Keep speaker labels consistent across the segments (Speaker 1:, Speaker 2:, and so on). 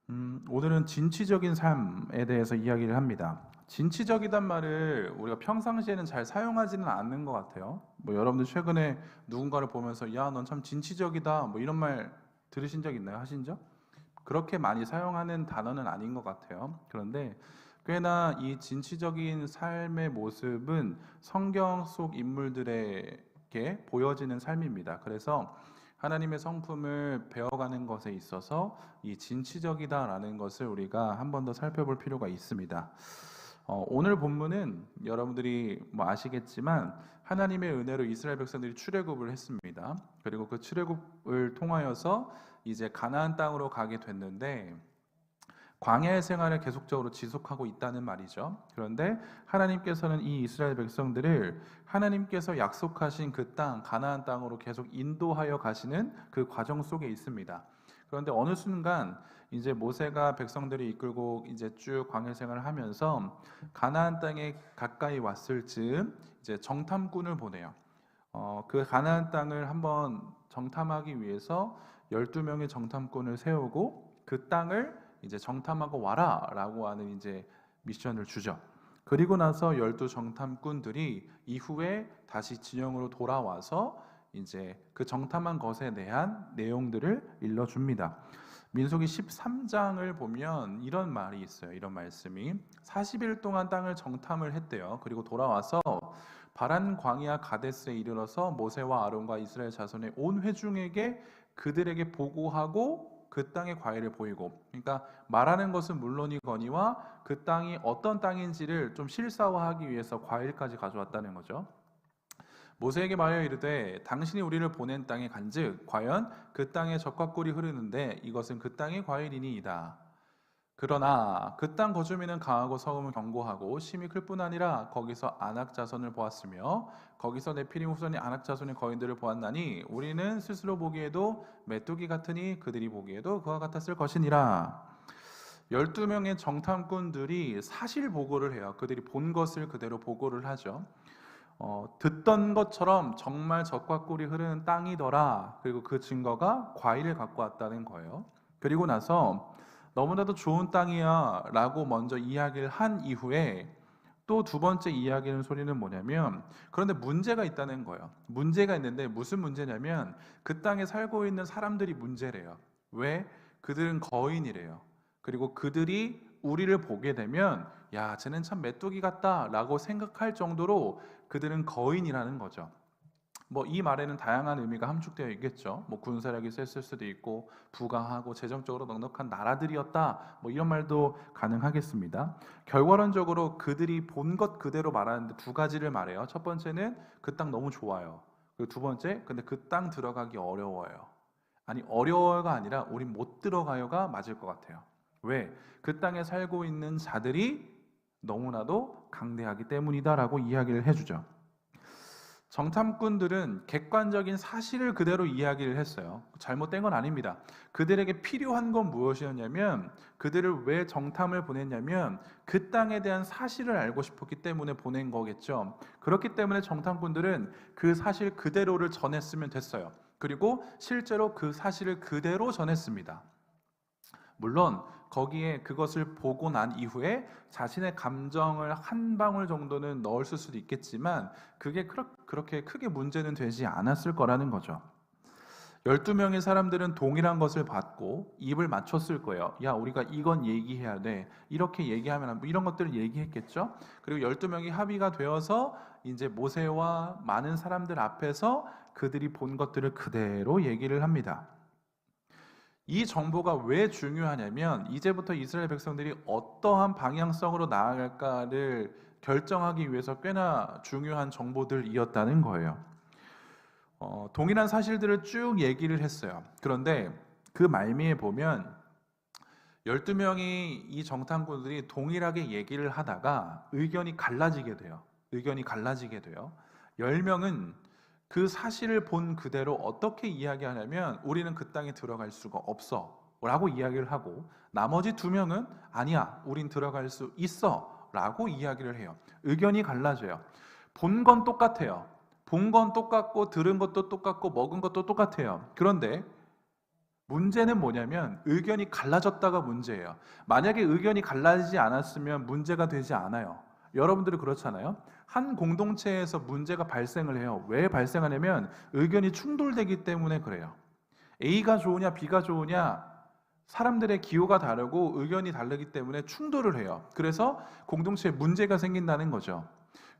Speaker 1: 오늘은 진취적인 삶에 대해서 이야기를 합니다. 진취적이란 말을 우리가 평상시에는 잘 사용하지는 않는 것 같아요. 뭐 여러분들 최근에 누군가를 보면서 야, 넌 참 진취적이다. 뭐 이런 말 들으신 적 있나요? 하신 적? 그렇게 많이 사용하는 단어는 아닌 것 같아요. 그런데 꽤나 이 진취적인 삶의 모습은 성경 속 인물들에게 보여지는 삶입니다. 그래서 하나님의 성품을 배워가는 것에 있어서 이 진취적이다라는 것을 우리가 한 번 더 살펴볼 필요가 있습니다. 오늘 본문은 여러분들이 뭐 아시겠지만 하나님의 은혜로 이스라엘 백성들이 출애굽을 했습니다. 그리고 그 출애굽을 통하여서 이제 가나안 땅으로 가게 됐는데 광야의 생활을 계속적으로 지속하고 있다는 말이죠. 그런데 하나님께서는 이 이스라엘 백성들을 하나님께서 약속하신 그 땅, 가나안 땅으로 계속 인도하여 가시는 그 과정 속에 있습니다. 그런데 어느 순간 이제 모세가 백성들을 이끌고 이제 쭉 광야 생활을 하면서 가나안 땅에 가까이 왔을 즈음 이제 정탐꾼을 보내요. 그 가나안 땅을 한번 정탐하기 위해서 12명의 정탐꾼을 세우고 그 땅을 이제 정탐하고 와라라고 하는 이제 미션을 주죠. 그리고 나서 12 정탐꾼들이 이후에 다시 진영으로 돌아와서 이제 그 정탐한 것에 대한 내용들을 일러줍니다. 민수기 13장을 보면 이런 말이 있어요. 이런 말씀이 40일 동안 땅을 정탐을 했대요. 그리고 돌아와서 바란 광야 가데스에 이르러서 모세와 아론과 이스라엘 자손의 온 회중에게 그들에게 보고하고 그 땅의 과일을 보이고, 그러니까 말하는 것은 물론이거니와 그 땅이 어떤 땅인지를 좀 실사화하기 위해서 과일까지 가져왔다는 거죠. 모세에게 말하여 이르되 당신이 우리를 보낸 땅에 간즉 과연 그 땅에 젖과 꿀이 흐르는데 이것은 그 땅의 과일이니이다. 그러나 그 땅 거주민은 강하고 성음은 견고하고 심히 클 뿐 아니라 거기서 아낙 자손을 보았으며 거기서 네피림 후손이 아낙 자손의 거인들을 보았나니 우리는 스스로 보기에도 메뚜기 같으니 그들이 보기에도 그와 같았을 것이니라. 12명의 정탐꾼들이 사실 보고를 해요. 그들이 본 것을 그대로 보고를 하죠. 듣던 것처럼 정말 젖과 꿀이 흐르는 땅이더라. 그리고 그 증거가 과일을 갖고 왔다는 거예요. 그리고 나서 너무나도 좋은 땅이야 라고 먼저 이야기를 한 이후에 또 두 번째 이야기하는 소리는 뭐냐면 그런데 문제가 있다는 거예요. 문제가 있는데 무슨 문제냐면 그 땅에 살고 있는 사람들이 문제래요. 왜? 그들은 거인이래요. 그리고 그들이 우리를 보게 되면 야, 쟤는 참 메뚜기 같다 라고 생각할 정도로 그들은 거인이라는 거죠. 뭐 이 말에는 다양한 의미가 함축되어 있겠죠. 뭐 군사력이 셌을 수도 있고 부강하고 재정적으로 넉넉한 나라들이었다. 뭐 이런 말도 가능하겠습니다. 결과론적으로 그들이 본 것 그대로 말하는데 두 가지를 말해요. 첫 번째는 그 땅 너무 좋아요. 그리고 두 번째, 근데 그 땅 들어가기 어려워요. 아니 어려워가 아니라 우린 못 들어가요가 맞을 것 같아요. 왜? 그 땅에 살고 있는 자들이 너무나도 강대하기 때문이다라고 이야기를 해주죠. 정탐꾼들은 객관적인 사실을 그대로 이야기를 했어요. 잘못된 건 아닙니다. 그들에게 필요한 건 무엇이었냐면 그들을 왜 정탐을 보냈냐면 그 땅에 대한 사실을 알고 싶었기 때문에 보낸 거겠죠. 그렇기 때문에 정탐꾼들은 그 사실 그대로를 전했으면 됐어요. 그리고 실제로 그 사실을 그대로 전했습니다. 물론 거기에 그것을 보고 난 이후에 자신의 감정을 한 방울 정도는 넣었을 수도 있겠지만 그게 그렇게 크게 문제는 되지 않았을 거라는 거죠. 12명의 사람들은 동일한 것을 받고 입을 맞췄을 거예요. 야, 우리가 이건 얘기해야 돼. 이렇게 얘기하면 이런 것들을 얘기했겠죠. 그리고 12명이 합의가 되어서 이제 모세와 많은 사람들 앞에서 그들이 본 것들을 그대로 얘기를 합니다. 이 정보가 왜 중요하냐면 이제부터 이스라엘 백성들이 어떠한 방향성으로 나아갈까를 결정하기 위해서 꽤나 중요한 정보들이었다는 거예요. 동일한 사실들을 쭉 얘기를 했어요. 그런데 그 말미에 보면 12명이 이 정탐꾼들이 동일하게 얘기를 하다가 의견이 갈라지게 돼요. 의견이 갈라지게 돼요. 10명은 그 사실을 본 그대로 어떻게 이야기하냐면 우리는 그 땅에 들어갈 수가 없어 라고 이야기를 하고 나머지 2명은 아니야, 우린 들어갈 수 있어 라고 이야기를 해요. 의견이 갈라져요. 본 건 똑같아요. 본 건 똑같고 들은 것도 똑같고 먹은 것도 똑같아요. 그런데 문제는 뭐냐면 의견이 갈라졌다가 문제예요. 만약에 의견이 갈라지지 않았으면 문제가 되지 않아요. 여러분들은 그렇잖아요. 한 공동체에서 문제가 발생을 해요. 왜 발생하냐면 의견이 충돌되기 때문에 그래요. A가 좋으냐 B가 좋으냐, 사람들의 기호가 다르고 의견이 다르기 때문에 충돌을 해요. 그래서 공동체에 문제가 생긴다는 거죠.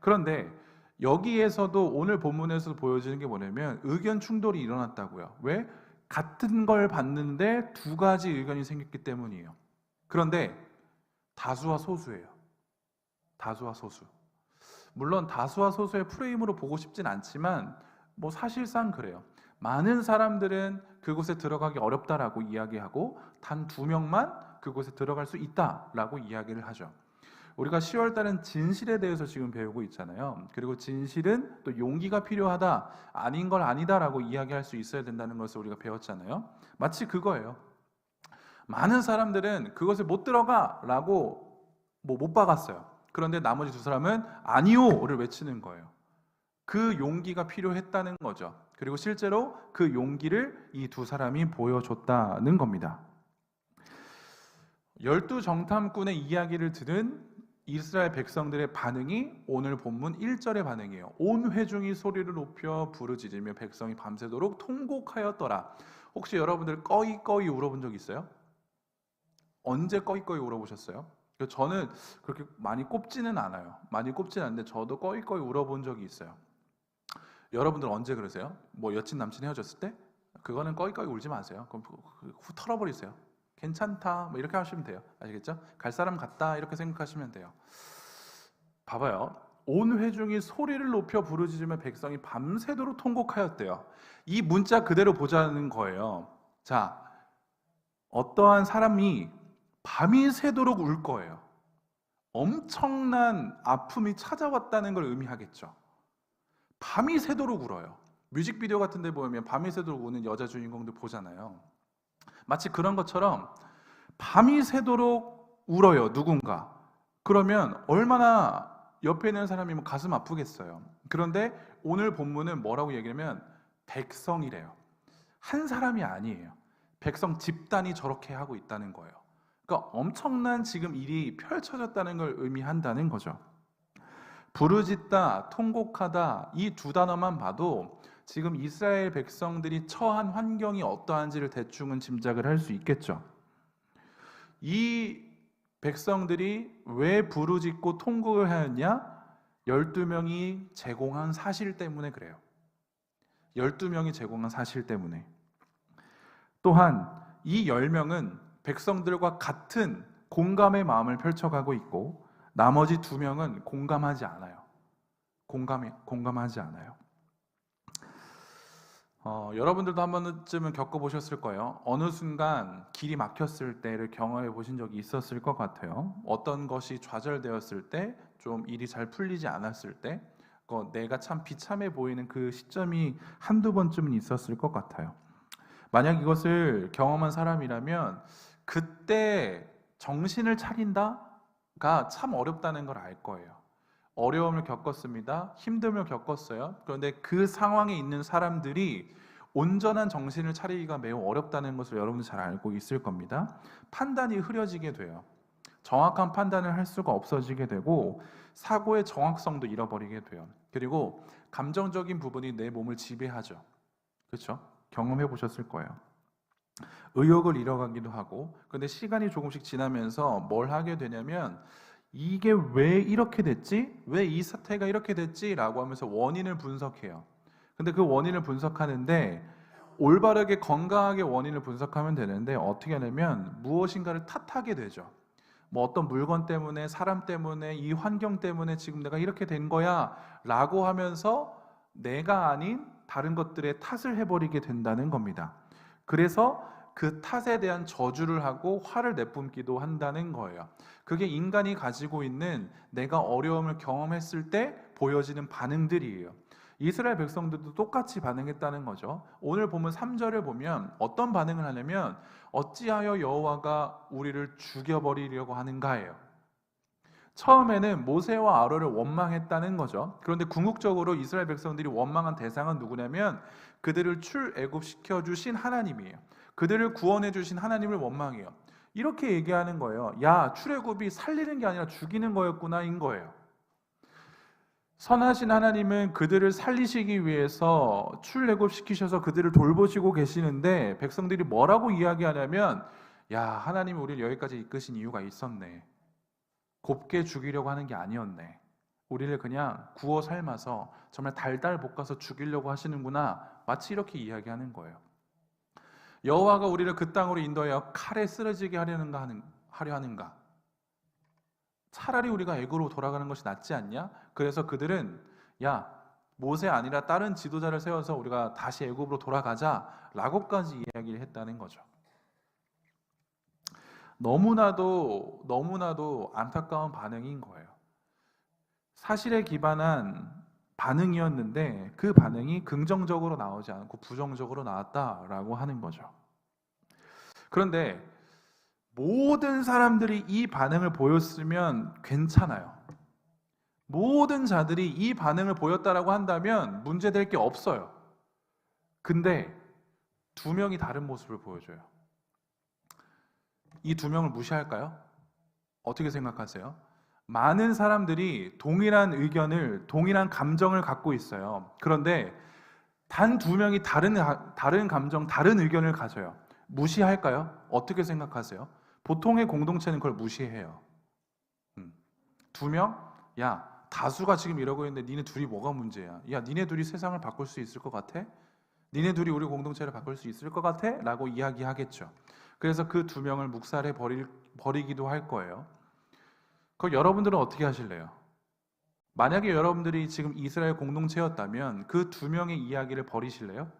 Speaker 1: 그런데 여기에서도 오늘 본문에서 보여지는 게 뭐냐면 의견 충돌이 일어났다고요. 왜? 같은 걸 봤는데 두 가지 의견이 생겼기 때문이에요. 그런데 다수와 소수예요. 다수와 소수. 물론 다수와 소수의 프레임으로 보고 싶진 않지만 뭐 사실상 그래요. 많은 사람들은 그곳에 들어가기 어렵다라고 이야기하고 단 2명만 그곳에 들어갈 수 있다라고 이야기를 하죠. 우리가 10월 달은 진실에 대해서 지금 배우고 있잖아요. 그리고 진실은 또 용기가 필요하다, 아닌 걸 아니다라고 이야기할 수 있어야 된다는 것을 우리가 배웠잖아요. 마치 그거예요. 많은 사람들은 그것에 못 들어가라고 못 박았어요. 그런데 나머지 두 사람은 아니요를 외치는 거예요. 그 용기가 필요했다는 거죠. 그리고 실제로 그 용기를 이 두 사람이 보여줬다는 겁니다. 12정탐꾼의 이야기를 들은 이스라엘 백성들의 반응이 오늘 본문 1절의 반응이에요. 온 회중이 소리를 높여 부르짖으며 백성이 밤새도록 통곡하였더라. 혹시 여러분들 꺼이꺼이 울어본 적 있어요? 언제 꺼이꺼이 울어보셨어요? 저는 그렇게 많이 꼽지는 않아요. 많이 꼽지는 않는데 저도 꺼이꺼이 울어본 적이 있어요. 여러분들 언제 그러세요? 뭐 여친 남친 헤어졌을 때? 그거는 꺼이꺼이 울지 마세요. 그럼 후 털어버리세요. 괜찮다 뭐 이렇게 하시면 돼요. 아시겠죠? 갈 사람 같다 이렇게 생각하시면 돼요. 봐봐요. 온 회중이 소리를 높여 부르짖으며 백성이 밤새도록 통곡하였대요. 이 문자 그대로 보자는 거예요. 자, 어떠한 사람이 밤이 새도록 울 거예요. 엄청난 아픔이 찾아왔다는 걸 의미하겠죠. 밤이 새도록 울어요. 뮤직비디오 같은 데 보면 밤이 새도록 우는 여자 주인공들 보잖아요. 마치 그런 것처럼 밤이 새도록 울어요, 누군가. 그러면 얼마나 옆에 있는 사람이 가슴 아프겠어요. 그런데 오늘 본문은 뭐라고 얘기하면 백성이래요. 한 사람이 아니에요. 백성 집단이 저렇게 하고 있다는 거예요. 그러니까 엄청난 지금 일이 펼쳐졌다는 걸 의미한다는 거죠. 부르짖다, 통곡하다 이 두 단어만 봐도 지금 이스라엘 백성들이 처한 환경이 어떠한지를 대충은 짐작을 할 수 있겠죠. 이 백성들이 왜 부르짖고 통곡을 하였냐? 12명이 제공한 사실 때문에 그래요. 12명이 제공한 사실 때문에. 또한 이 10명은 백성들과 같은 공감의 마음을 펼쳐가고 있고 나머지 2명은 공감하지 않아요. 공감하지 않아요. 여러분들도 한 번쯤은 겪어보셨을 거예요. 어느 순간 길이 막혔을 때를 경험해 보신 적이 있었을 것 같아요. 어떤 것이 좌절되었을 때, 좀 일이 잘 풀리지 않았을 때, 내가 참 비참해 보이는 그 시점이 한두 번쯤은 있었을 것 같아요. 만약 이것을 경험한 사람이라면 그때 정신을 차린다가 참 어렵다는 걸 알 거예요. 어려움을 겪었습니다. 힘듦을 겪었어요. 그런데 그 상황에 있는 사람들이 온전한 정신을 차리기가 매우 어렵다는 것을 여러분도 잘 알고 있을 겁니다. 판단이 흐려지게 돼요. 정확한 판단을 할 수가 없어지게 되고 사고의 정확성도 잃어버리게 돼요. 그리고 감정적인 부분이 내 몸을 지배하죠. 그렇죠? 경험해 보셨을 거예요. 의욕을 잃어가기도 하고, 그런데 시간이 조금씩 지나면서 뭘 하게 되냐면 이게 왜 이렇게 됐지? 왜 이 사태가 이렇게 됐지? 라고 하면서 원인을 분석해요. 근데 그 원인을 분석하는데 올바르게 건강하게 원인을 분석하면 되는데 어떻게 하냐면 무엇인가를 탓하게 되죠. 뭐 어떤 물건 때문에, 사람 때문에, 이 환경 때문에 지금 내가 이렇게 된 거야 라고 하면서 내가 아닌 다른 것들의 탓을 해버리게 된다는 겁니다. 그래서 그 탓에 대한 저주를 하고 화를 내뿜기도 한다는 거예요. 그게 인간이 가지고 있는 내가 어려움을 경험했을 때 보여지는 반응들이에요. 이스라엘 백성들도 똑같이 반응했다는 거죠. 오늘 보면 3절을 보면 어떤 반응을 하냐면 어찌하여 여호와가 우리를 죽여버리려고 하는가예요. 처음에는 모세와 아론을 원망했다는 거죠. 그런데 궁극적으로 이스라엘 백성들이 원망한 대상은 누구냐면 그들을 출애굽시켜 주신 하나님이에요. 그들을 구원해 주신 하나님을 원망해요. 이렇게 얘기하는 거예요. 야, 출애굽이 살리는 게 아니라 죽이는 거였구나인 거예요. 선하신 하나님은 그들을 살리시기 위해서 출애굽시키셔서 그들을 돌보시고 계시는데 백성들이 뭐라고 이야기하냐면, 야, 하나님이 우리를 여기까지 이끄신 이유가 있었네. 곱게 죽이려고 하는 게 아니었네. 우리를 그냥 구워 삶아서 정말 달달 볶아서 죽이려고 하시는구나. 마치 이렇게 이야기하는 거예요. 여호와가 우리를 그 땅으로 인도하여 칼에 쓰러지게 하려 하는가? 차라리 우리가 애굽으로 돌아가는 것이 낫지 않냐? 그래서 그들은 야, 모세 아니라 다른 지도자를 세워서 우리가 다시 애굽으로 돌아가자라고까지 이야기를 했다는 거죠. 너무나도 안타까운 반응인 거예요. 사실에 기반한 반응이었는데 그 반응이 긍정적으로 나오지 않고 부정적으로 나왔다라고 하는 거죠. 그런데 모든 사람들이 이 반응을 보였으면 괜찮아요. 모든 자들이 이 반응을 보였다라고 한다면 문제될 게 없어요. 근데 두 명이 다른 모습을 보여줘요. 이 두 명을 무시할까요? 어떻게 생각하세요? 많은 사람들이 동일한 의견을, 동일한 감정을 갖고 있어요. 그런데 단 두 명이 다른 감정, 다른 의견을 가져요. 무시할까요? 어떻게 생각하세요? 보통의 공동체는 그걸 무시해요. 두 명? 야, 다수가 지금 이러고 있는데 니네 둘이 뭐가 문제야? 야, 니네 둘이 세상을 바꿀 수 있을 것 같아? 니네 둘이 우리 공동체를 바꿀 수 있을 것 같아? 라고 이야기하겠죠. 그래서 그 두 명을 묵살해 버리기도 할 거예요. 그럼 여러분들은 어떻게 하실래요? 만약에 여러분들이 지금 이스라엘 공동체였다면 그 두 명의 이야기를 버리실래요?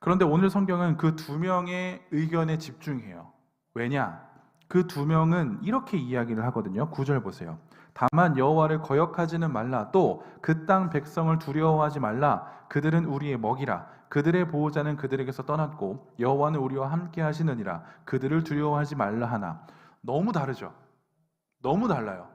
Speaker 1: 그런데 오늘 성경은 그 두 명의 의견에 집중해요. 왜냐? 그 두 명은 이렇게 이야기를 하거든요. 9절 보세요. 다만 여호와를 거역하지는 말라. 또 그 땅 백성을 두려워하지 말라. 그들은 우리의 먹이라. 그들의 보호자는 그들에게서 떠났고 여호와는 우리와 함께 하시느니라. 그들을 두려워하지 말라 하나. 너무 다르죠? 너무 달라요.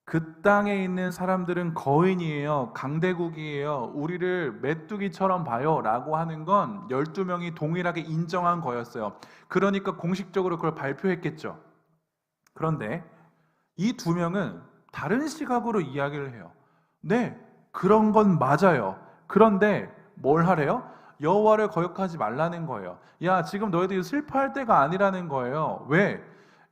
Speaker 1: 그 땅에 있는 사람들은 거인이에요. 강대국이에요. 우리를 메뚜기처럼 봐요. 라고 하는 건 12명이 동일하게 인정한 거였어요. 그러니까 공식적으로 그걸 발표했겠죠. 그런데 이 두 명은 다른 시각으로 이야기를 해요. 네, 그런 건 맞아요. 그런데 뭘 하래요? 여호와를 거역하지 말라는 거예요. 야, 지금 너희들이 슬퍼할 때가 아니라는 거예요. 왜?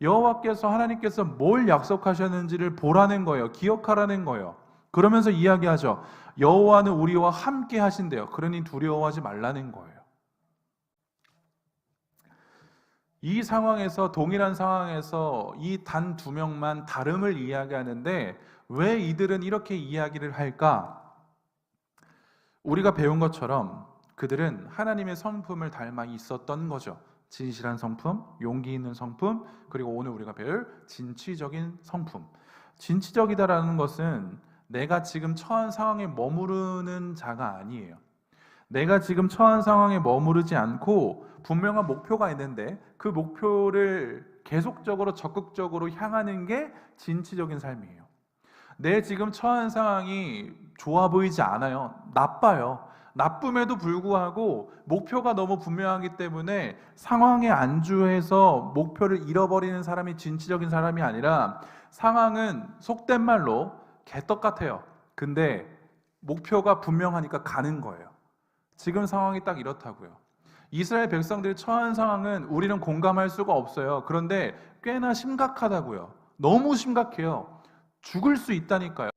Speaker 1: 여호와께서, 하나님께서 뭘 약속하셨는지를 보라는 거예요. 기억하라는 거예요. 그러면서 이야기하죠. 여호와는 우리와 함께 하신대요. 그러니 두려워하지 말라는 거예요. 이 상황에서, 동일한 상황에서 이 단 두 명만 다름을 이야기하는데 왜 이들은 이렇게 이야기를 할까? 우리가 배운 것처럼 그들은 하나님의 성품을 닮아 있었던 거죠. 진실한 성품, 용기 있는 성품, 그리고 오늘 우리가 배울 진취적인 성품. 진취적이다라는 것은 내가 지금 처한 상황에 머무르는 자가 아니에요. 내가 지금 처한 상황에 머무르지 않고 분명한 목표가 있는데 그 목표를 계속적으로 적극적으로 향하는 게 진취적인 삶이에요. 내 지금 처한 상황이 좋아 보이지 않아요. 나빠요. 나쁨에도 불구하고 목표가 너무 분명하기 때문에 상황에 안주해서 목표를 잃어버리는 사람이 진취적인 사람이 아니라, 상황은 속된 말로 개떡 같아요. 근데 목표가 분명하니까 가는 거예요. 지금 상황이 딱 이렇다고요. 이스라엘 백성들이 처한 상황은 우리는 공감할 수가 없어요. 그런데 꽤나 심각하다고요. 너무 심각해요. 죽을 수 있다니까요.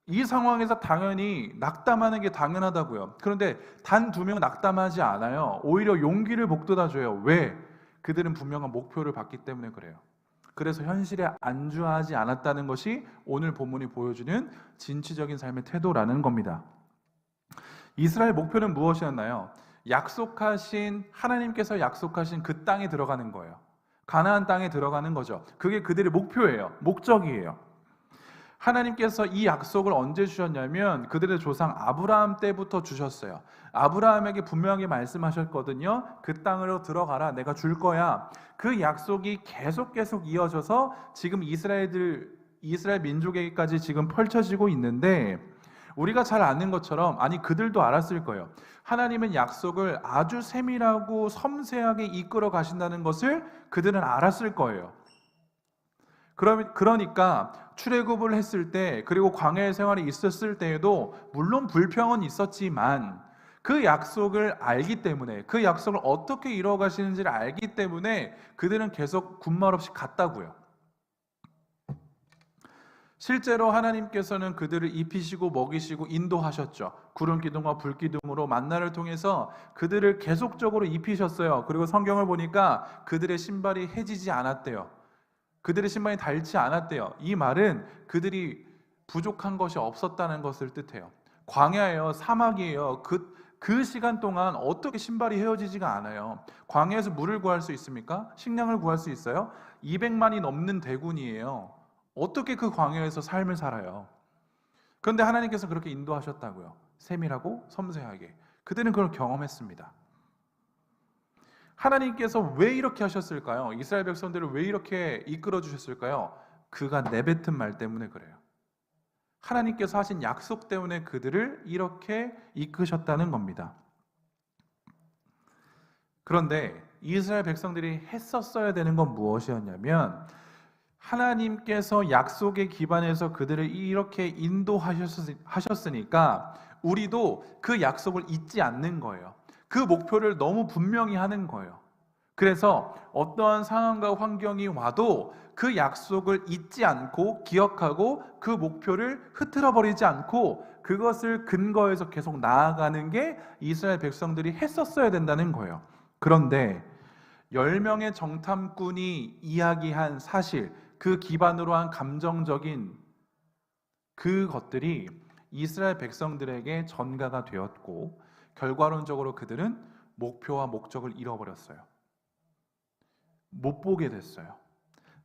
Speaker 1: 이 상황에서 당연히 낙담하는 게 당연하다고요. 그런데 단 두 명은 낙담하지 않아요. 오히려 용기를 북돋아줘요. 왜? 그들은 분명한 목표를 봤기 때문에 그래요. 그래서 현실에 안주하지 않았다는 것이 오늘 본문이 보여주는 진취적인 삶의 태도라는 겁니다. 이스라엘 목표는 무엇이었나요? 하나님께서 약속하신 그 땅에 들어가는 거예요. 가나안 땅에 들어가는 거죠. 그게 그들의 목표예요. 목적이에요. 하나님께서 이 약속을 언제 주셨냐면 그들의 조상 아브라함 때부터 주셨어요. 아브라함에게 분명하게 말씀하셨거든요. 그 땅으로 들어가라. 내가 줄 거야. 그 약속이 계속 이어져서 지금 이스라엘 민족에게까지 지금 펼쳐지고 있는데, 우리가 잘 아는 것처럼, 아니 그들도 알았을 거예요. 하나님은 약속을 아주 세밀하고 섬세하게 이끌어 가신다는 것을 그들은 알았을 거예요. 그러니까 출애굽을 했을 때, 그리고 광야의 생활이 있었을 때에도 물론 불평은 있었지만 그 약속을 알기 때문에, 그 약속을 어떻게 이루어 가시는지를 알기 때문에 그들은 계속 군말 없이 갔다고요. 실제로 하나님께서는 그들을 입히시고 먹이시고 인도하셨죠. 구름 기둥과 불 기둥으로 만나를 통해서 그들을 계속적으로 입히셨어요. 그리고 성경을 보니까 그들의 신발이 해지지 않았대요. 그들의 신발이 닳지 않았대요. 이 말은 그들이 부족한 것이 없었다는 것을 뜻해요. 광야예요, 사막이에요. 그 시간 동안 어떻게 신발이 헤어지지가 않아요. 광야에서 물을 구할 수 있습니까? 식량을 구할 수 있어요? 200만이 넘는 대군이에요. 어떻게 그 광야에서 삶을 살아요? 그런데 하나님께서 그렇게 인도하셨다고요. 세밀하고 섬세하게. 그들은 그걸 경험했습니다. 하나님께서 왜 이렇게 하셨을까요? 이스라엘 백성들을 왜 이렇게 이끌어 주셨을까요? 그가 내뱉은 말 때문에 그래요. 하나님께서 하신 약속 때문에 그들을 이렇게 이끄셨다는 겁니다. 그런데 이스라엘 백성들이 했었어야 되는 건 무엇이었냐면, 하나님께서 약속에 기반해서 그들을 이렇게 인도하셨으니까 우리도 그 약속을 잊지 않는 거예요. 그 목표를 너무 분명히 하는 거예요. 그래서 어떠한 상황과 환경이 와도 그 약속을 잊지 않고 기억하고 그 목표를 흐트러 버리지 않고 그것을 근거해서 계속 나아가는 게 이스라엘 백성들이 했었어야 된다는 거예요. 그런데 10명의 정탐꾼이 이야기한 사실, 그 기반으로 한 감정적인 그것들이 이스라엘 백성들에게 전가가 되었고, 결과론적으로 그들은 목표와 목적을 잃어버렸어요. 못 보게 됐어요.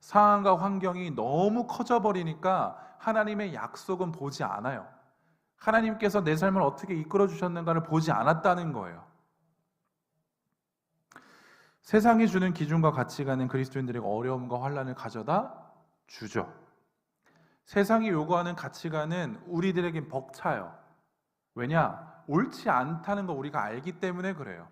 Speaker 1: 상황과 환경이 너무 커져버리니까 하나님의 약속은 보지 않아요. 하나님께서 내 삶을 어떻게 이끌어 주셨는가를 보지 않았다는 거예요. 세상이 주는 기준과 가치관은 그리스도인들에게 어려움과 환난을 가져다 주죠. 세상이 요구하는 가치관은 우리들에겐 벅차요. 왜냐? 옳지 않다는 거 우리가 알기 때문에 그래요.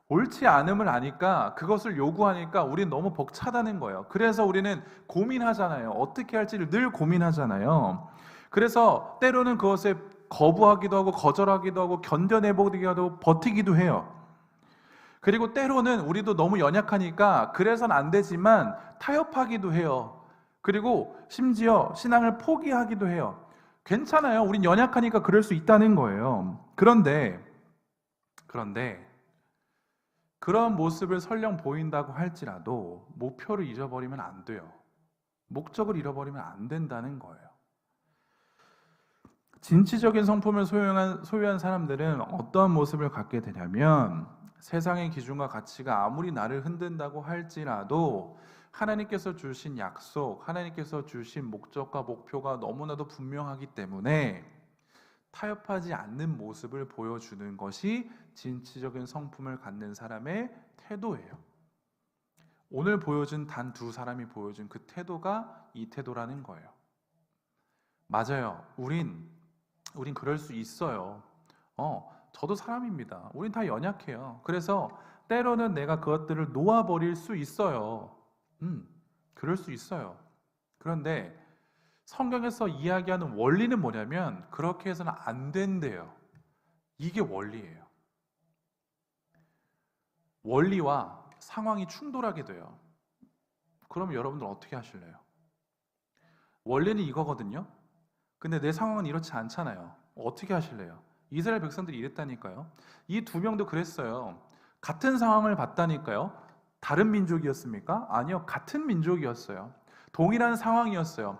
Speaker 1: 옳지 않음을 아니까, 그것을 요구하니까 우리는 너무 벅차다는 거예요. 그래서 우리는 고민하잖아요. 어떻게 할지를 늘 고민하잖아요. 그래서 때로는 그것에 거부하기도 하고 거절하기도 하고 견뎌내보기도 하고 버티기도 해요. 그리고 때로는 우리도 너무 연약하니까 그래서는 안 되지만 타협하기도 해요. 그리고 심지어 신앙을 포기하기도 해요. 괜찮아요. 우린 연약하니까 그럴 수 있다는 거예요. 그런데 그런 모습을 설령 보인다고 할지라도 목표를 잊어버리면 안 돼요. 목적을 잃어버리면 안 된다는 거예요. 진취적인 성품을 소유한 사람들은 어떠한 모습을 갖게 되냐면, 세상의 기준과 가치가 아무리 나를 흔든다고 할지라도 하나님께서 주신 약속, 하나님께서 주신 목적과 목표가 너무나도 분명하기 때문에 타협하지 않는 모습을 보여주는 것이 진취적인 성품을 갖는 사람의 태도예요. 오늘 보여준 단 두 사람이 보여준 그 태도가 이 태도라는 거예요. 맞아요. 우린 그럴 수 있어요. 저도 사람입니다. 우린 다 연약해요. 그래서 때로는 내가 그것들을 놓아버릴 수 있어요. 그럴 수 있어요. 그런데 성경에서 이야기하는 원리는 뭐냐면, 그렇게 해서는 안 된대요. 이게 원리예요. 원리와 상황이 충돌하게 돼요. 그럼 여러분들 어떻게 하실래요? 원리는 이거거든요. 근데 내 상황은 이렇지 않잖아요. 어떻게 하실래요? 이스라엘 백성들이 이랬다니까요. 이 두 명도 그랬어요. 같은 상황을 봤다니까요. 다른 민족이었습니까? 아니요, 같은 민족이었어요. 동일한 상황이었어요.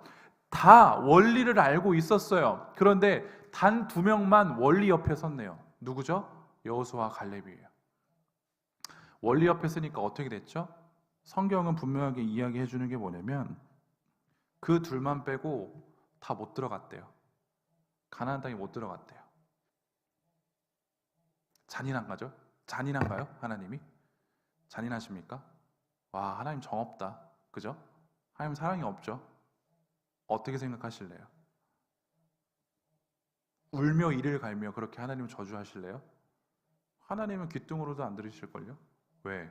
Speaker 1: 다 원리를 알고 있었어요. 그런데 단 두 명만 원리 옆에 섰네요. 누구죠? 여호수아와 갈렙이에요. 원리 옆에 서니까 어떻게 됐죠? 성경은 분명하게 이야기해 주는 게 뭐냐면, 그 둘만 빼고 다 못 들어갔대요. 가나안 땅에 못 들어갔대요. 잔인한가죠? 잔인한가요? 하나님이? 잔인하십니까? 와, 하나님 정없다. 그죠? 하나님 사랑이 없죠? 어떻게 생각하실래요? 울며 이를 갈며 그렇게 하나님을 저주하실래요? 하나님은 귀뚱으로도 안 들으실걸요? 왜?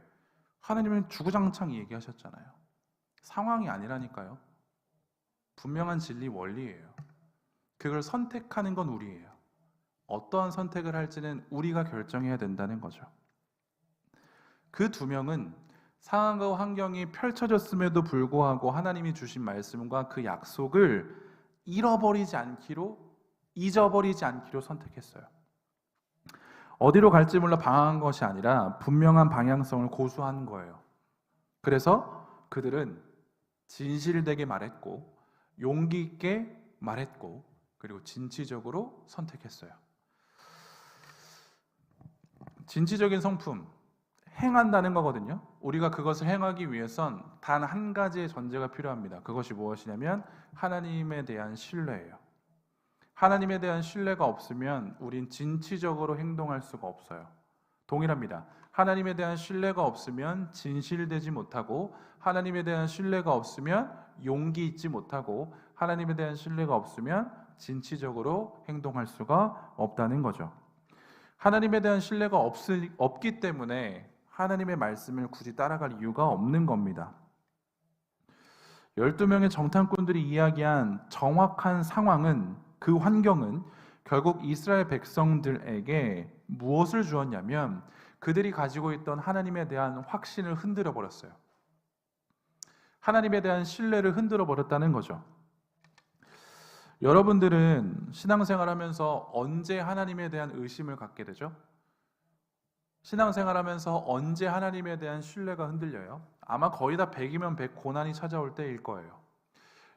Speaker 1: 하나님은 주구장창 얘기하셨잖아요. 상황이 아니라니까요. 분명한 진리 원리예요. 그걸 선택하는 건 우리예요. 어떠한 선택을 할지는 우리가 결정해야 된다는 거죠. 그 두 명은 상황과 환경이 펼쳐졌음에도 불구하고 하나님이 주신 말씀과 그 약속을 잊어버리지 않기로 선택했어요. 어디로 갈지 몰라 방황한 것이 아니라 분명한 방향성을 고수한 거예요. 그래서 그들은 진실되게 말했고 용기 있게 말했고 그리고 진취적으로 선택했어요. 진취적인 성품, 행한다는 거거든요. 우리가 그것을 행하기 위해선 단 한 가지의 전제가 필요합니다. 그것이 무엇이냐면 하나님에 대한 신뢰예요. 하나님에 대한 신뢰가 없으면 우린 진취적으로 행동할 수가 없어요. 동일합니다. 하나님에 대한 신뢰가 없으면 진실되지 못하고 하나님에 대한 신뢰가 없으면 용기 있지 못하고 하나님에 대한 신뢰가 없으면 진취적으로 행동할 수가 없다는 거죠. 하나님에 대한 신뢰가 없기 때문에 하나님의 말씀을 굳이 따라갈 이유가 없는 겁니다. 12명의 정탐꾼들이 이야기한 정확한 상황은 그 환경은 결국 이스라엘 백성들에게 무엇을 주었냐면 그들이 가지고 있던 하나님에 대한 확신을 흔들어 버렸어요. 하나님에 대한 신뢰를 흔들어 버렸다는 거죠. 여러분들은 신앙생활하면서 언제 하나님에 대한 의심을 갖게 되죠? 신앙생활하면서 언제 하나님에 대한 신뢰가 흔들려요? 아마 거의 다 100이면 100 고난이 찾아올 때일 거예요.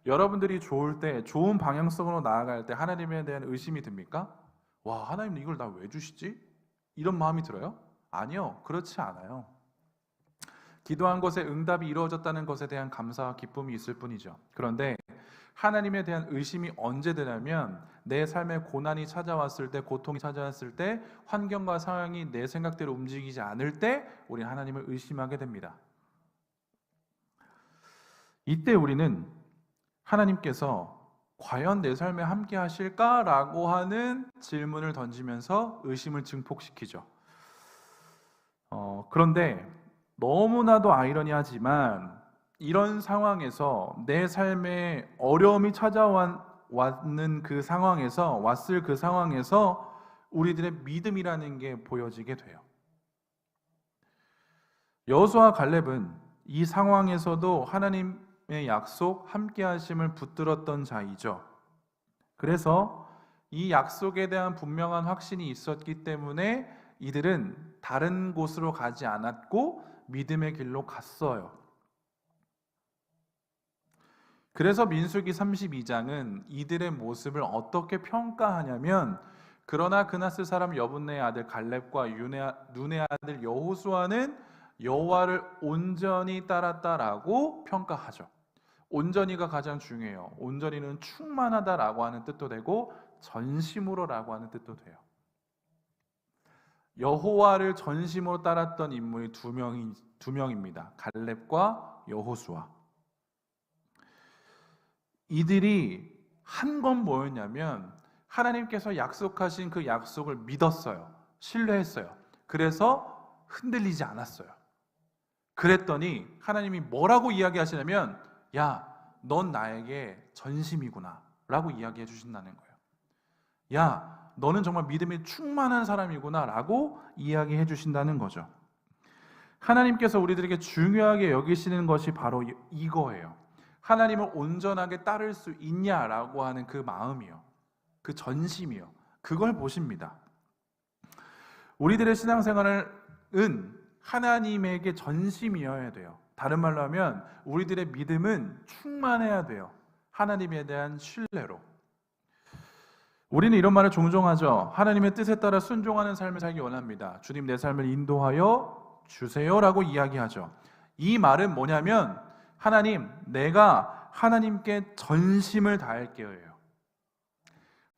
Speaker 1: 여러분들이 좋을 때, 좋은 방향성으로 나아갈 때 하나님에 대한 의심이 듭니까? 와, 하나님 이걸 나 왜 주시지? 이런 마음이 들어요? 아니요, 그렇지 않아요. 기도한 것에 응답이 이루어졌다는 것에 대한 감사와 기쁨이 있을 뿐이죠. 그런데 하나님에 대한 의심이 언제 되냐면 내 삶에 고난이 찾아왔을 때, 고통이 찾아왔을 때, 환경과 상황이 내 생각대로 움직이지 않을 때 우리는 하나님을 의심하게 됩니다. 이때 우리는 하나님께서 과연 내 삶에 함께 하실까라고 하는 질문을 던지면서 의심을 증폭시키죠. 그런데 너무나도 아이러니하지만 이런 상황에서 내 삶에 어려움이 찾아왔는 그 상황에서 우리들의 믿음이라는 게 보여지게 돼요. 여호수아와 갈렙은 이 상황에서도 하나님의 약속, 함께 하심을 붙들었던 자이죠. 그래서 이 약속에 대한 분명한 확신이 있었기 때문에 이들은 다른 곳으로 가지 않았고 믿음의 길로 갔어요. 그래서 민수기 32장은 이들의 모습을 어떻게 평가하냐면 그러나 그나스 사람 여분네의 아들 갈렙과 눈의 아들 여호수아는 여호와를 온전히 따랐다라고 평가하죠. 온전히가 가장 중요해요. 온전히는 충만하다라고 하는 뜻도 되고 전심으로라고 하는 뜻도 돼요. 여호와를 전심으로 따랐던 인물이 두 명입니다. 갈렙과 여호수아. 이들이 한 건 뭐였냐면 하나님께서 약속하신 그 약속을 믿었어요. 신뢰했어요. 그래서 흔들리지 않았어요. 그랬더니 하나님이 뭐라고 이야기하시냐면 야, 넌 나에게 전심이구나 라고 이야기해 주신다는 거예요. 야, 너는 정말 믿음이 충만한 사람이구나 라고 이야기해 주신다는 거죠. 하나님께서 우리들에게 중요하게 여기시는 것이 바로 이거예요. 하나님을 온전하게 따를 수 있냐라고 하는 그 마음이요, 그 전심이요, 그걸 보십니다. 우리들의 신앙생활은 하나님에게 전심이어야 돼요. 다른 말로 하면 우리들의 믿음은 충만해야 돼요. 하나님에 대한 신뢰로. 우리는 이런 말을 종종 하죠. 하나님의 뜻에 따라 순종하는 삶을 살기 원합니다. 주님 내 삶을 인도하여 주세요라고 이야기하죠. 이 말은 뭐냐면 하나님, 내가 하나님께 전심을 다할게요.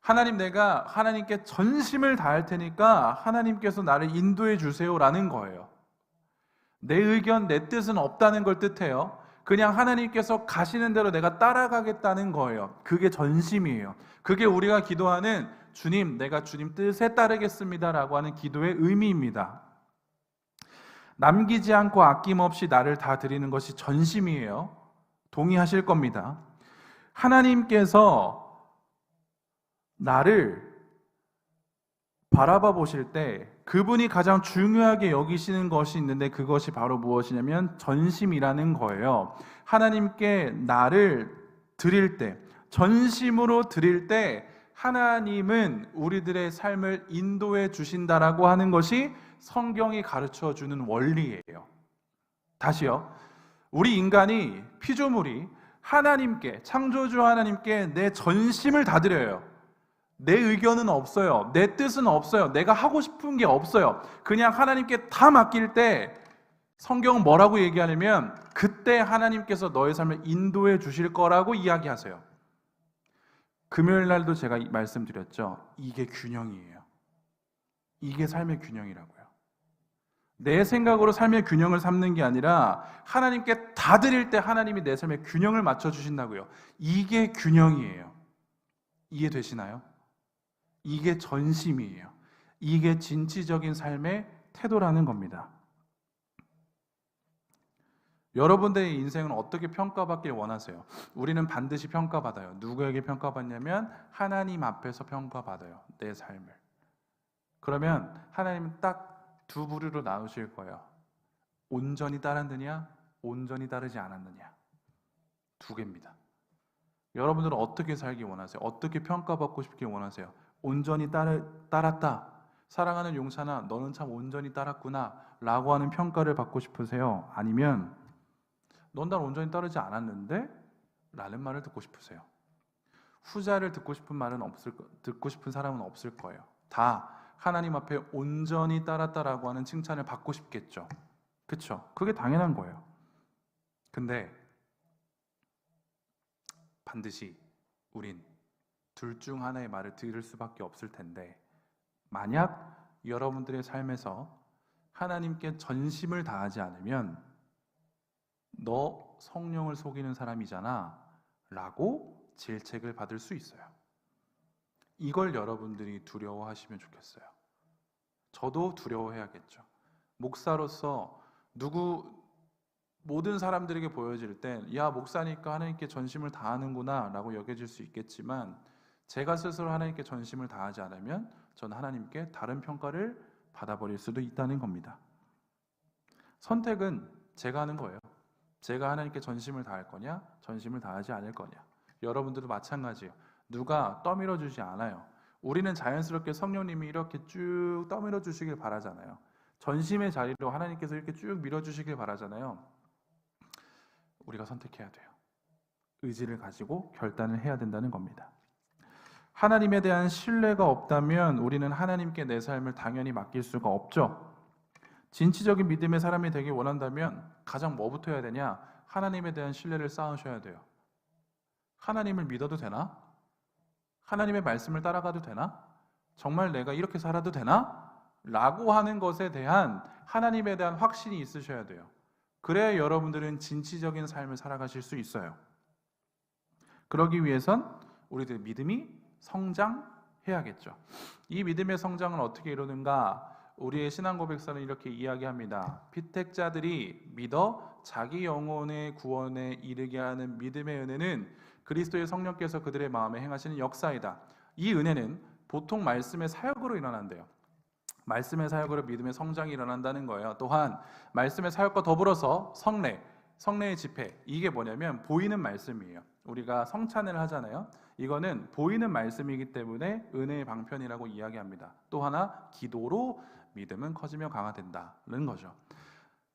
Speaker 1: 하나님, 내가 하나님께 전심을 다할 테니까 하나님께서 나를 인도해 주세요라는 거예요. 내 의견, 내 뜻은 없다는 걸 뜻해요. 그냥 하나님께서 가시는 대로 내가 따라가겠다는 거예요. 그게 전심이에요. 그게 우리가 기도하는 주님, 내가 주님 뜻에 따르겠습니다라고 하는 기도의 의미입니다. 남기지 않고 아낌없이 나를 다 드리는 것이 전심이에요. 동의하실 겁니다. 하나님께서 나를 바라봐 보실 때 그분이 가장 중요하게 여기시는 것이 있는데 그것이 바로 무엇이냐면 전심이라는 거예요. 하나님께 나를 드릴 때, 전심으로 드릴 때 하나님은 우리들의 삶을 인도해 주신다라고 하는 것이 성경이 가르쳐 주는 원리예요. 다시요. 우리 인간이, 피조물이 하나님께, 창조주 하나님께 내 전심을 다 드려요. 내 의견은 없어요. 내 뜻은 없어요. 내가 하고 싶은 게 없어요. 그냥 하나님께 다 맡길 때 성경은 뭐라고 얘기하냐면 그때 하나님께서 너의 삶을 인도해 주실 거라고 이야기하세요. 금요일 날도 제가 말씀드렸죠. 이게 균형이에요. 이게 삶의 균형이라고요. 내 생각으로 삶의 균형을 삼는 게 아니라 하나님께 다 드릴 때 하나님이 내 삶의 균형을 맞춰 주신다고요. 이게 균형이에요. 이해되시나요? 이게 전심이에요. 이게 진취적인 삶의 태도라는 겁니다. 여러분들의 인생은 어떻게 평가받길 원하세요? 우리는 반드시 평가받아요. 누구에게 평가받냐면 하나님 앞에서 평가받아요. 내 삶을. 그러면 하나님은 딱 두 부류로 나누실 거예요. 온전히 따랐느냐, 온전히 따르지 않았느냐. 두 개입니다. 여러분들은 어떻게 살기 원하세요? 어떻게 평가받고 싶길 원하세요? 온전히 따랐다. 사랑하는 용찬아, 너는 참 온전히 따랐구나 라고 하는 평가를 받고 싶으세요? 아니면 넌 날 온전히 따르지 않았는데? 라는 말을 듣고 싶으세요? 후자를 듣고 싶은 사람은 없을 거예요. 다 하나님 앞에 온전히 따랐다라고 하는 칭찬을 받고 싶겠죠. 그렇죠? 그게 당연한 거예요. 근데 반드시 우린 둘 중 하나의 말을 들을 수밖에 없을 텐데 만약 여러분들의 삶에서 하나님께 전심을 다하지 않으면 너 성령을 속이는 사람이잖아 라고 질책을 받을 수 있어요. 이걸 여러분들이 두려워하시면 좋겠어요. 저도 두려워해야겠죠. 목사로서 모든 사람들에게 보여질 때 야, 목사니까 하나님께 전심을 다하는구나 라고 여겨질 수 있겠지만 제가 스스로 하나님께 전심을 다하지 않으면 저는 하나님께 다른 평가를 받아버릴 수도 있다는 겁니다. 선택은 제가 하는 거예요. 제가 하나님께 전심을 다할 거냐, 전심을 다하지 않을 거냐. 여러분들도 마찬가지예요. 누가 떠밀어 주지 않아요. 우리는 자연스럽게 성령님이 이렇게 쭉 떠밀어 주시길 바라잖아요. 전심의 자리로 하나님께서 이렇게 쭉 밀어 주시길 바라잖아요. 우리가 선택해야 돼요. 의지를 가지고 결단을 해야 된다는 겁니다. 하나님에 대한 신뢰가 없다면 우리는 하나님께 내 삶을 당연히 맡길 수가 없죠. 진취적인 믿음의 사람이 되길 원한다면 가장 뭐부터 해야 되냐? 하나님에 대한 신뢰를 쌓으셔야 돼요. 하나님을 믿어도 되나? 하나님의 말씀을 따라가도 되나? 정말 내가 이렇게 살아도 되나? 라고 하는 것에 대한 하나님에 대한 확신이 있으셔야 돼요. 그래야 여러분들은 진취적인 삶을 살아가실 수 있어요. 그러기 위해선 우리들 믿음이 성장해야겠죠. 이 믿음의 성장은 어떻게 이루는가? 우리의 신앙 고백서는 이렇게 이야기합니다. 피택자들이 믿어 자기 영혼의 구원에 이르게 하는 믿음의 은혜는 그리스도의 성령께서 그들의 마음에 행하시는 역사이다. 이 은혜는 보통 말씀의 사역으로 일어난대요. 말씀의 사역으로 믿음의 성장이 일어난다는 거예요. 또한 말씀의 사역과 더불어서 성례의 집회, 이게 뭐냐면 보이는 말씀이에요. 우리가 성찬을 하잖아요. 이거는 보이는 말씀이기 때문에 은혜의 방편이라고 이야기합니다. 또 하나, 기도로 믿음은 커지며 강화된다는 거죠.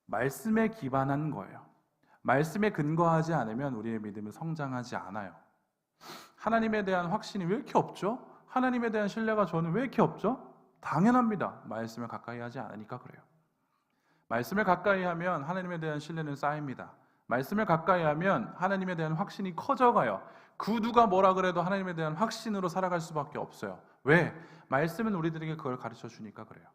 Speaker 1: 말씀에 기반한 거예요. 말씀에 근거하지 않으면 우리의 믿음은 성장하지 않아요. 하나님에 대한 확신이 왜 이렇게 없죠? 하나님에 대한 신뢰가 저는 왜 이렇게 없죠? 당연합니다. 말씀을 가까이 하지 않으니까 그래요. 말씀을 가까이 하면 하나님에 대한 신뢰는 쌓입니다. 말씀을 가까이 하면 하나님에 대한 확신이 커져가요. 그 누가 뭐라 그래도 하나님에 대한 확신으로 살아갈 수밖에 없어요. 왜? 말씀은 우리들에게 그걸 가르쳐 주니까 그래요.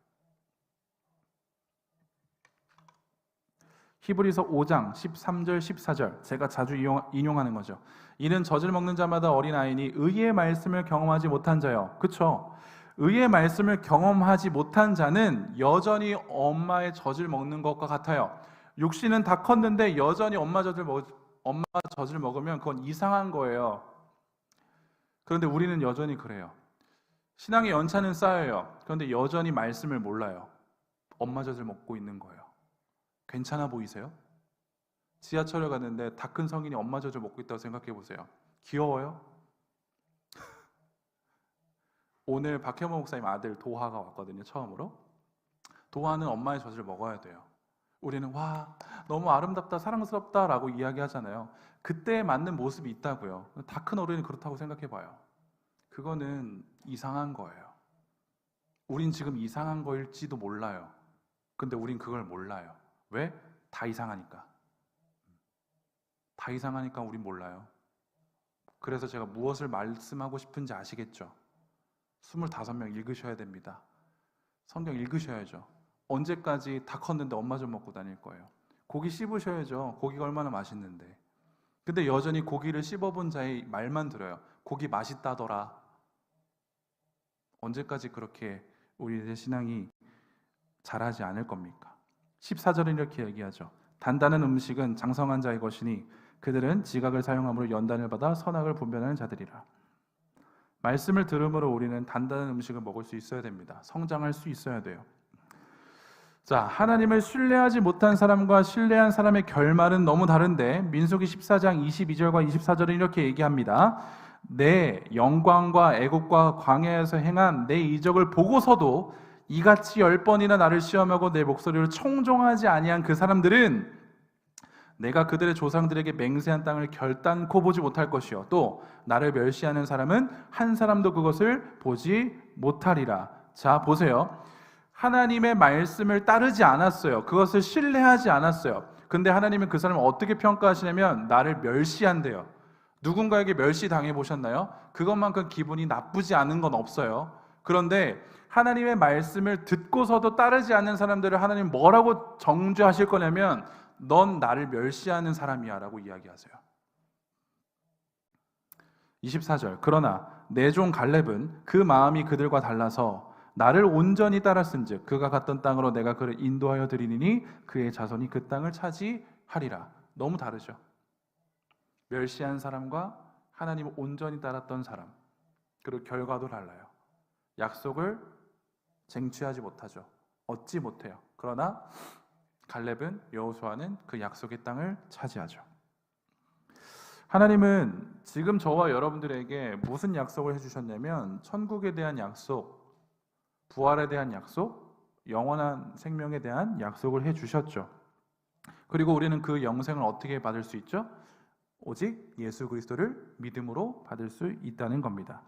Speaker 1: 히브리서 5장 13절 14절 제가 자주 인용하는 거죠. 이는 젖을 먹는 자마다 어린아이니 의의 말씀을 경험하지 못한 자요. 그렇죠? 의의 말씀을 경험하지 못한 자는 여전히 엄마의 젖을 먹는 것과 같아요. 육신은 다 컸는데 여전히 엄마 젖을 먹으면 그건 이상한 거예요. 그런데 우리는 여전히 그래요. 신앙의 연차는 쌓여요. 그런데 여전히 말씀을 몰라요. 엄마 젖을 먹고 있는 거예요. 괜찮아 보이세요? 지하철에 갔는데 다 큰 성인이 엄마 젖을 먹고 있다고 생각해 보세요. 귀여워요? 오늘 박혜모 목사님 아들 도하가 왔거든요. 처음으로. 도하는 엄마의 젖을 먹어야 돼요. 우리는 와 너무 아름답다 사랑스럽다 라고 이야기하잖아요. 그때에 맞는 모습이 있다고요. 다 큰 어른이 그렇다고 생각해 봐요. 그거는 이상한 거예요. 우린 지금 이상한 거일지도 몰라요. 근데 우린 그걸 몰라요. 왜? 다 이상하니까. 다 이상하니까 우린 몰라요. 그래서 제가 무엇을 말씀하고 싶은지 아시겠죠? 25명 읽으셔야 됩니다. 성경 읽으셔야죠. 언제까지 다 컸는데 엄마 좀 먹고 다닐 거예요? 고기 씹으셔야죠. 고기가 얼마나 맛있는데. 근데 여전히 고기를 씹어본 자의 말만 들어요. 고기 맛있다더라. 언제까지 그렇게 우리의 신앙이 자라지 않을 겁니까? 14절은 이렇게 얘기하죠. 단단한 음식은 장성한 자의 것이니 그들은 지각을 사용함으로 연단을 받아 선악을 분별하는 자들이라. 말씀을 들음으로 우리는 단단한 음식을 먹을 수 있어야 됩니다. 성장할 수 있어야 돼요. 자, 하나님을 신뢰하지 못한 사람과 신뢰한 사람의 결말은 너무 다른데 민수기 14장 22절과 24절은 이렇게 얘기합니다. 내 영광과 애국과 광야에서 행한 내 이적을 보고서도 이같이 10번이나 나를 시험하고 내 목소리를 청종하지 아니한 그 사람들은 내가 그들의 조상들에게 맹세한 땅을 결단코 보지 못할 것이요 또 나를 멸시하는 사람은 한 사람도 그것을 보지 못하리라. 자, 보세요. 하나님의 말씀을 따르지 않았어요. 그것을 신뢰하지 않았어요. 근데 하나님은 그 사람을 어떻게 평가하시냐면 나를 멸시한대요. 누군가에게 멸시당해 보셨나요? 그것만큼 기분이 나쁘지 않은 건 없어요. 그런데 하나님의 말씀을 듣고서도 따르지 않는 사람들을 하나님 뭐라고 정죄하실 거냐면 넌 나를 멸시하는 사람이야 라고 이야기하세요. 24절 그러나 내 종 갈렙은 그 마음이 그들과 달라서 나를 온전히 따랐은즉 그가 갔던 땅으로 내가 그를 인도하여 드리니 그의 자손이 그 땅을 차지하리라. 너무 다르죠. 멸시한 사람과 하나님을 온전히 따랐던 사람, 그리고 결과도 달라요. 약속을 쟁취하지 못하죠. 얻지 못해요. 그러나 갈렙은 여호수아는 그 약속의 땅을 차지하죠. 하나님은 지금 저와 여러분들에게 무슨 약속을 해주셨냐면 천국에 대한 약속, 부활에 대한 약속, 영원한 생명에 대한 약속을 해주셨죠. 그리고 우리는 그 영생을 어떻게 받을 수 있죠? 오직 예수 그리스도를 믿음으로 받을 수 있다는 겁니다.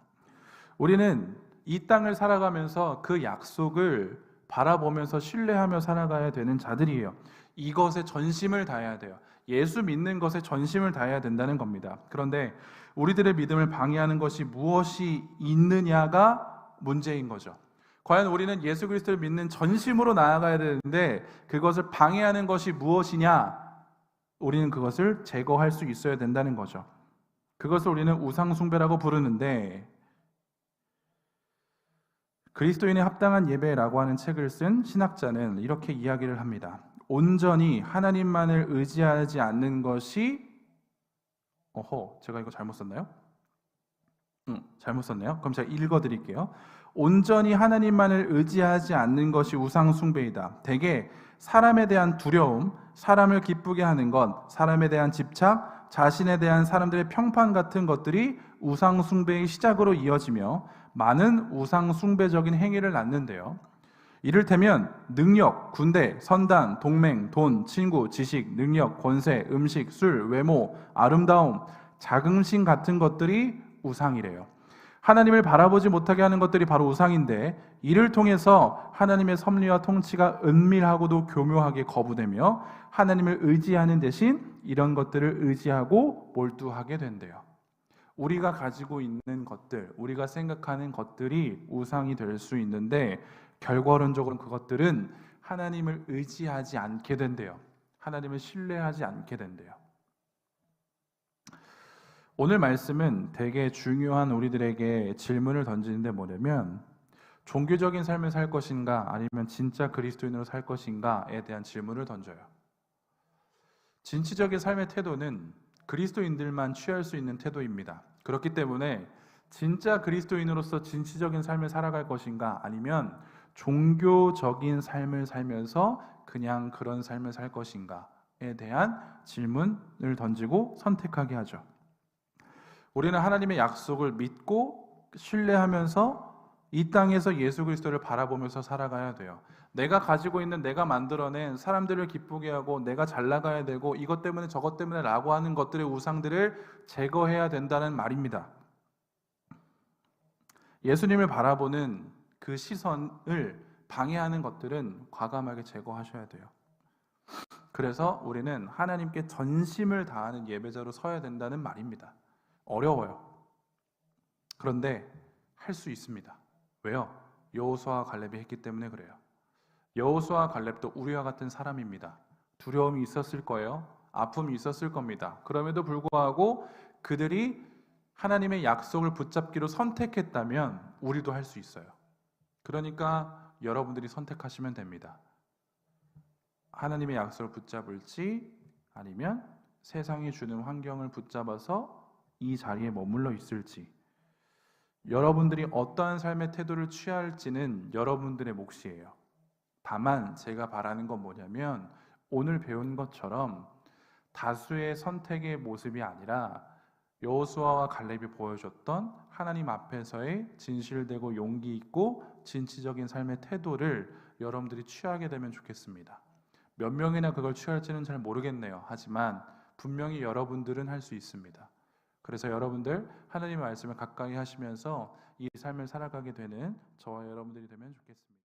Speaker 1: 우리는 이 땅을 살아가면서 그 약속을 바라보면서 신뢰하며 살아가야 되는 자들이에요. 이것에 전심을 다해야 돼요. 예수 믿는 것에 전심을 다해야 된다는 겁니다. 그런데 우리들의 믿음을 방해하는 것이 무엇이 있느냐가 문제인 거죠. 과연 우리는 예수 그리스도를 믿는 전심으로 나아가야 되는데 그것을 방해하는 것이 무엇이냐? 우리는 그것을 제거할 수 있어야 된다는 거죠. 그것을 우리는 우상 숭배라고 부르는데 그리스도인의 합당한 예배라고 하는 책을 쓴 신학자는 이렇게 이야기를 합니다. 온전히 하나님만을 의지하지 않는 것이 제가 이거 잘못 썼나요? 잘못 썼네요. 그럼 제가 읽어드릴게요. 온전히 하나님만을 의지하지 않는 것이 우상 숭배이다. 대개 사람에 대한 두려움, 사람을 기쁘게 하는 것, 사람에 대한 집착, 자신에 대한 사람들의 평판 같은 것들이 우상 숭배의 시작으로 이어지며 많은 우상 숭배적인 행위를 낳는데요. 이를테면 능력, 군대, 선단, 동맹, 돈, 친구, 지식, 능력, 권세, 음식, 술, 외모, 아름다움, 자긍심 같은 것들이 우상이래요. 하나님을 바라보지 못하게 하는 것들이 바로 우상인데 이를 통해서 하나님의 섭리와 통치가 은밀하고도 교묘하게 거부되며 하나님을 의지하는 대신 이런 것들을 의지하고 몰두하게 된대요. 우리가 가지고 있는 것들, 우리가 생각하는 것들이 우상이 될 수 있는데 결과론적으로 그것들은 하나님을 의지하지 않게 된대요. 하나님을 신뢰하지 않게 된대요. 오늘 말씀은 되게 중요한 우리들에게 질문을 던지는데 뭐냐면 종교적인 삶을 살 것인가 아니면 진짜 그리스도인으로 살 것인가에 대한 질문을 던져요. 진취적인 삶의 태도는 그리스도인들만 취할 수 있는 태도입니다. 그렇기 때문에 진짜 그리스도인으로서 진취적인 삶을 살아갈 것인가 아니면 종교적인 삶을 살면서 그냥 그런 삶을 살 것인가에 대한 질문을 던지고 선택하게 하죠. 우리는 하나님의 약속을 믿고 신뢰하면서 이 땅에서 예수 그리스도를 바라보면서 살아가야 돼요. 내가 가지고 있는, 내가 만들어낸, 사람들을 기쁘게 하고 내가 잘 나가야 되고 이것 때문에 저것 때문에 라고 하는 것들의 우상들을 제거해야 된다는 말입니다. 예수님을 바라보는 그 시선을 방해하는 것들은 과감하게 제거하셔야 돼요. 그래서 우리는 하나님께 전심을 다하는 예배자로 서야 된다는 말입니다. 어려워요. 그런데 할 수 있습니다. 왜요? 여호수아와 갈렙이 했기 때문에 그래요. 여호수아와 갈렙도 우리와 같은 사람입니다. 두려움이 있었을 거예요. 아픔이 있었을 겁니다. 그럼에도 불구하고 그들이 하나님의 약속을 붙잡기로 선택했다면 우리도 할 수 있어요. 그러니까 여러분들이 선택하시면 됩니다. 하나님의 약속을 붙잡을지 아니면 세상이 주는 환경을 붙잡아서 이 자리에 머물러 있을지, 여러분들이 어떠한 삶의 태도를 취할지는 여러분들의 몫이에요. 다만 제가 바라는 건 뭐냐면 오늘 배운 것처럼 다수의 선택의 모습이 아니라 여호수아와 갈렙이 보여줬던 하나님 앞에서의 진실되고 용기 있고 진취적인 삶의 태도를 여러분들이 취하게 되면 좋겠습니다. 몇 명이나 그걸 취할지는 잘 모르겠네요. 하지만 분명히 여러분들은 할 수 있습니다. 그래서 여러분들 하나님의 말씀을 가까이 하시면서 이 삶을 살아가게 되는 저와 여러분들이 되면 좋겠습니다.